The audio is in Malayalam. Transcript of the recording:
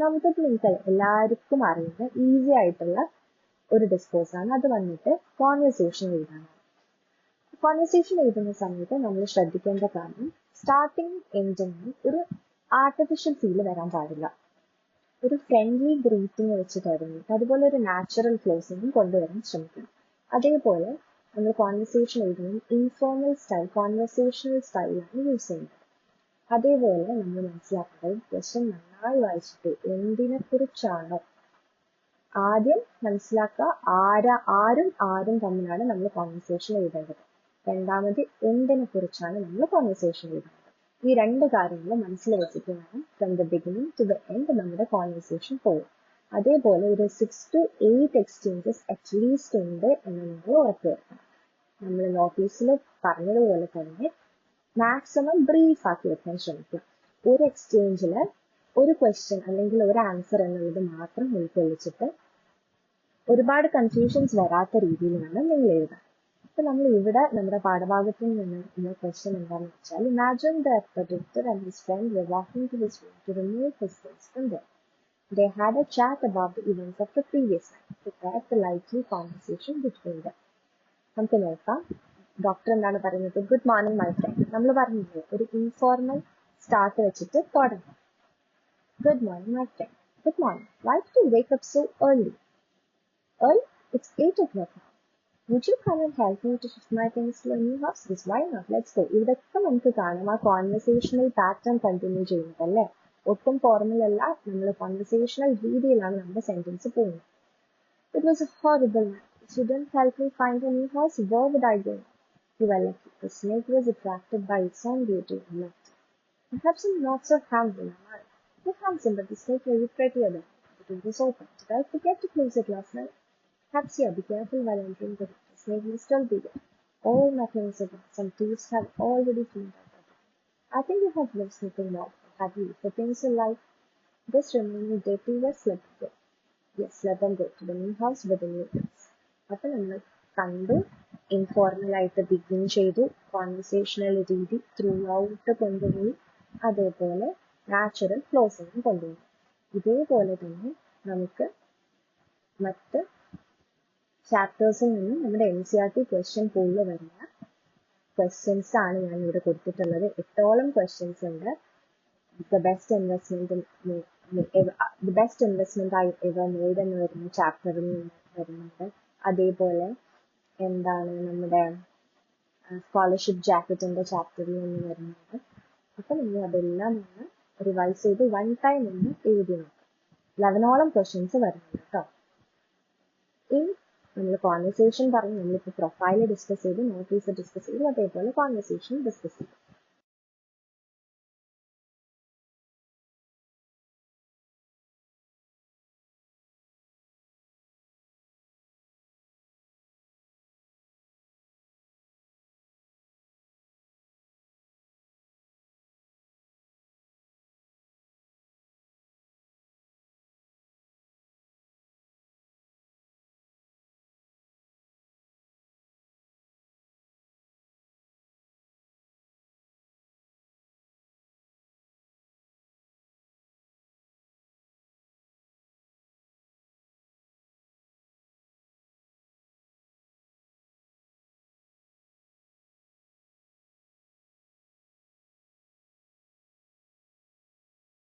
ഒന്നാമത്തെ നിങ്ങൾക്ക് എല്ലാവർക്കും അറിയുന്ന ഈസി ആയിട്ടുള്ള ഒരു ഡിസ്കോഴ്സ് ആണ്. അത് വന്നിട്ട് കോൺവെർസേഷൻ എഴുതാനാണ്. കോൺവെർസേഷൻ എഴുതുന്ന സമയത്ത് നമ്മൾ ശ്രദ്ധിക്കേണ്ട കാര്യം സ്റ്റാർട്ടിങ് എൻഡിങ് ഒരു ആർട്ടിഫിഷ്യൽ ഫീൽ വരാൻ പാടില്ല. ഒരു ഫ്രണ്ട്ലി ഗ്രീറ്റിംഗ് വെച്ച് തുടങ്ങിയിട്ട് അതുപോലെ ഒരു നാച്ചുറൽ ക്ലോസിംഗും കൊണ്ടുവരാൻ ശ്രമിക്കണം. അതേപോലെ നമ്മൾ കോൺവെർസേഷൻ എഴുതുമ്പോൾ ഇൻഫോർമൽ സ്റ്റൈൽ, കോൺവെർസേഷണൽ സ്റ്റൈലാണ് യൂസ് ചെയ്യുന്നത്. അതേപോലെ നമ്മൾ മനസ്സിലാക്കേണ്ടത് ക്വസ്റ്റ്യൻ നന്നായി വായിച്ചിട്ട് എന്തിനെ കുറിച്ചാണോ ആദ്യം മനസ്സിലാക്കുക, ആരും തമ്മിലാണ് നമ്മൾ കോൺവെർസേഷൻ എഴുതേണ്ടത്. രണ്ടാമത് എന്തിനെ കുറിച്ചാണ് നമ്മൾ കോൺവെർസേഷൻ എഴുതേണ്ടത്. ഈ രണ്ട് കാര്യങ്ങൾ മനസ്സിൽ വെച്ചിട്ട് വേണം from the beginning to the end നമ്മുടെ കോൺവെർസേഷൻ പോകും. അതേപോലെ ഒരു 6 to 8 എക്സ്ചേഞ്ചസ് അറ്റ്ലീസ്റ്റ് ഉണ്ട് എന്ന് നിങ്ങൾ ഉറപ്പുവരുത്തണം. നമ്മൾ നോട്ടീസിൽ പറഞ്ഞതുപോലെ തന്നെ മാക്സിമം ബ്രീഫ് ആക്കി വെക്കാൻ ശ്രമിക്കുക. ഒരു എക്സ്ചേഞ്ചിൽ ഒരു ക്വസ്റ്റ്യൻ അല്ലെങ്കിൽ ഒരു ആൻസർ എന്നുള്ളത് മാത്രം ഉൾക്കൊള്ളിച്ചിട്ട് ഒരുപാട് കൺഫ്യൂഷൻസ് വരാത്ത രീതിയിൽ വേണം നിങ്ങൾ എഴുതാൻ. അപ്പൊ നമ്മൾ ഇവിടെ നമ്മുടെ പാഠഭാഗത്തിൽ നിന്ന് ക്വസ്റ്റ്യൻ എന്താണെന്ന് വെച്ചാൽ, imagine that the doctor and his friend were walking to his room to remove his things from there. They had a chat about the events of the previous night, prepared the likely conversation between them. നമുക്ക് നോക്കാം ഡോക്ടർ എന്താണ് പറയുന്നത്. Good morning my friend. നമ്മൾ പറഞ്ഞില്ലേ ഒരു ഇൻഫോർമൽ സ്റ്റാർട്ട് വെച്ചിട്ട് തുടങ്ങാം. Good morning my friend. Good morning. Why did you wake up so early? Early? It's 8 o'clock now. Would you come and help me to shift my things to a new house? Yes, why not? Let's go. ഇവിടെയൊക്കെ നമുക്ക് കാണാം ആ കോൺവെർസേഷണൽ പാറ്റേൺ കണ്ടിന്യൂ ചെയ്യുന്നത് അല്ലേ. ഒട്ടും ഫോർമൽ അല്ല, നമ്മൾ കോൺവെർസേഷണൽ രീതിയിലാണ് നമ്മുടെ സെന്റൻസ് പോകുന്നത്. It was a horrible night. If you didn't help me find a new house, where would I go? You were lucky. The snake was attracted by its own beauty and left. Perhaps I'm not so handsome, am I? You're handsome, but the snake may be prettier than you. The door was open. Did I forget to close it last night? Perhaps here, be careful while entering the room. The snake may still be there. All my things are gone. Some thieves have already cleaned out the room. I think you have lived something more. Have you? The things you like. This remaining day to rest, let them go. Yes, let them go to the new house with the new things. അപ്പൊ നമ്മൾ കണ്ടു, ഇൻഫോർമൽ ആയിട്ട് ബിഗിൻ ചെയ്തു, കോൺവെർസേഷണൽ രീതി ത്രൂ ഔട്ട് കൊണ്ടുപോയി, അതേപോലെ നാച്ചുറൽ ക്ലോസിംഗും കൊണ്ടുപോയി. ഇതേപോലെ തന്നെ നമുക്ക് മറ്റ് ചാപ്റ്റേഴ്സിൽ നിന്നും നമ്മുടെ NCERT ക്വസ്റ്റ്യൻ പൂളിൽ വരുന്ന ക്വസ്റ്റ്യൻസ് ആണ് ഞാൻ ഇവിടെ കൊടുത്തിട്ടുള്ളത്. 8ഓളം ക്വസ്റ്റ്യൻസ് ഉണ്ട്. ദ ബെസ്റ്റ് ഇൻവെസ്റ്റ്മെന്റ് ആയി എവർ മെയ്ഡ് എന്ന് വരുന്ന ചാപ്റ്ററിൽ നിന്ന് വരുന്നുണ്ട്. അതേപോലെ എന്താണ് നമ്മുടെ സ്കോളർഷിപ്പ് ജാക്കറ്റിന്റെ ചാപ്റ്ററിൽ നിന്ന് വരുന്നുണ്ട്. അപ്പൊ നിങ്ങൾ അതെല്ലാം ഒന്ന് റിവൈസ് ചെയ്ത് വൺ ടൈം ഒന്ന് എഴുതി നോക്കാം. 11ഓളം ക്വസ്റ്റ്യൻസ് വരുന്നുണ്ട് കേട്ടോ. ഇനി നമ്മൾ കോൺവെർസേഷൻ പറഞ്ഞു, നമ്മളിപ്പോൾ പ്രൊഫൈല് ഡിസ്കസ് ചെയ്തു, നോട്ടീസ് ഡിസ്കസ് ചെയ്തു, അതേപോലെ കോൺവെർസേഷൻ ഡിസ്കസ് ചെയ്തു.